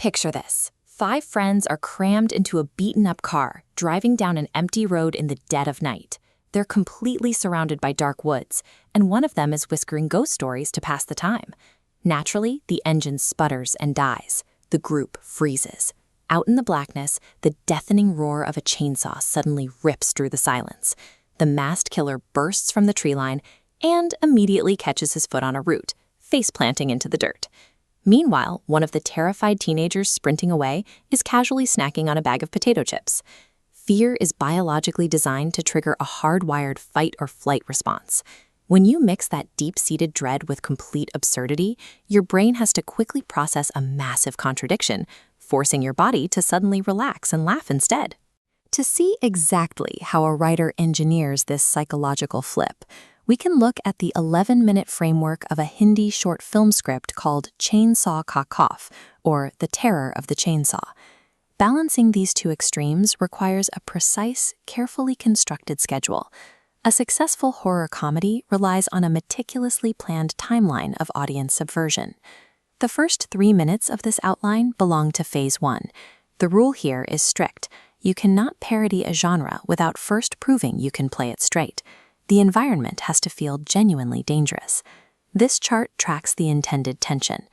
Picture this. 5 friends are crammed into a beaten-up car, driving down an empty road in the dead of night. They're completely surrounded by dark woods, and one of them is whispering ghost stories to pass the time. Naturally, the engine sputters and dies. The group freezes. Out in the blackness, the deafening roar of a chainsaw suddenly rips through the silence. The masked killer bursts from the tree line and immediately catches his foot on a root, face-planting into the dirt. Meanwhile, one of the terrified teenagers sprinting away is casually snacking on a bag of potato chips. Fear is biologically designed to trigger a hardwired fight-or-flight response. When you mix that deep-seated dread with complete absurdity, your brain has to quickly process a massive contradiction, forcing your body to suddenly relax and laugh instead. To see exactly how a writer engineers this psychological flip, we can look at the 11-minute framework of a Hindi short film script called Chainsaw Ka Cough, or The Terror of the Chainsaw. Balancing these two extremes requires a precise, carefully constructed schedule. A successful horror comedy relies on a meticulously planned timeline of audience subversion. The first 3 minutes of this outline belong to Phase 1. The rule here is strict. You cannot parody a genre without first proving you can play it straight. The environment has to feel genuinely dangerous. This chart tracks the intended tension.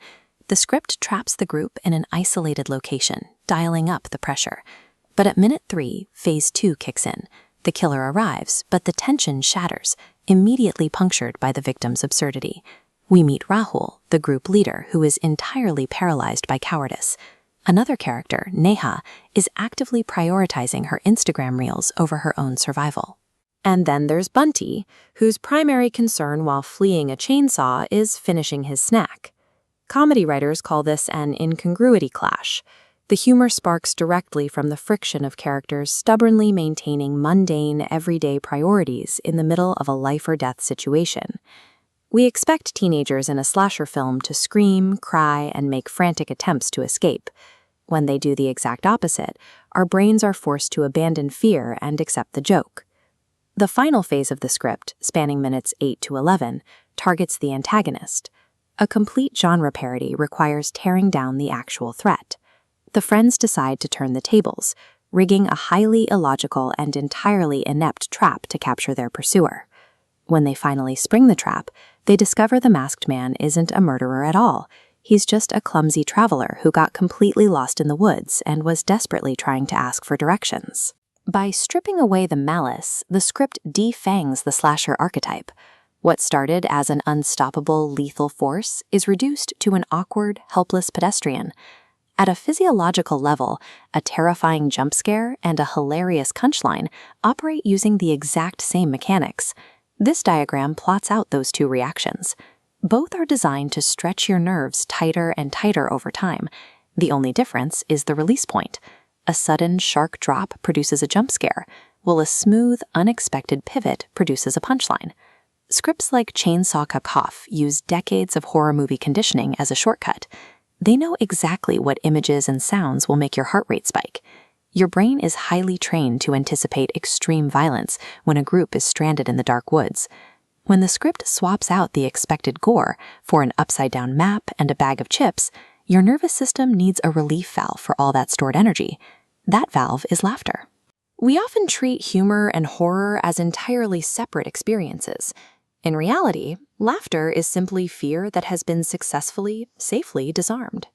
The script traps the group in an isolated location, dialing up the pressure. But at minute 3, Phase 2 kicks in. The killer arrives, but the tension shatters, immediately punctured by the victim's absurdity. We meet Rahul, the group leader, who is entirely paralyzed by cowardice. Another character, Neha, is actively prioritizing her Instagram reels over her own survival. And then there's Bunty, whose primary concern while fleeing a chainsaw is finishing his snack. Comedy writers call this an incongruity clash. The humor sparks directly from the friction of characters stubbornly maintaining mundane, everyday priorities in the middle of a life-or-death situation. We expect teenagers in a slasher film to scream, cry, and make frantic attempts to escape. When they do the exact opposite, our brains are forced to abandon fear and accept the joke. The final phase of the script, spanning minutes 8 to 11, targets the antagonist. A complete genre parody requires tearing down the actual threat. The friends decide to turn the tables, rigging a highly illogical and entirely inept trap to capture their pursuer. When they finally spring the trap, they discover the masked man isn't a murderer at all. He's just a clumsy traveler who got completely lost in the woods and was desperately trying to ask for directions. By stripping away the malice, the script defangs the slasher archetype. What started as an unstoppable, lethal force is reduced to an awkward, helpless pedestrian. At a physiological level, a terrifying jump scare and a hilarious punchline operate using the exact same mechanics. This diagram plots out those two reactions. Both are designed to stretch your nerves tighter and tighter over time. The only difference is the release point. A sudden, sharp drop produces a jump scare, while a smooth, unexpected pivot produces a punchline. Scripts like Chainsaw Ka Cough use decades of horror movie conditioning as a shortcut. They know exactly what images and sounds will make your heart rate spike. Your brain is highly trained to anticipate extreme violence when a group is stranded in the dark woods. When the script swaps out the expected gore for an upside-down map and a bag of chips, your nervous system needs a relief valve for all that stored energy. That valve is laughter. We often treat humor and horror as entirely separate experiences. In reality, laughter is simply fear that has been successfully, safely disarmed.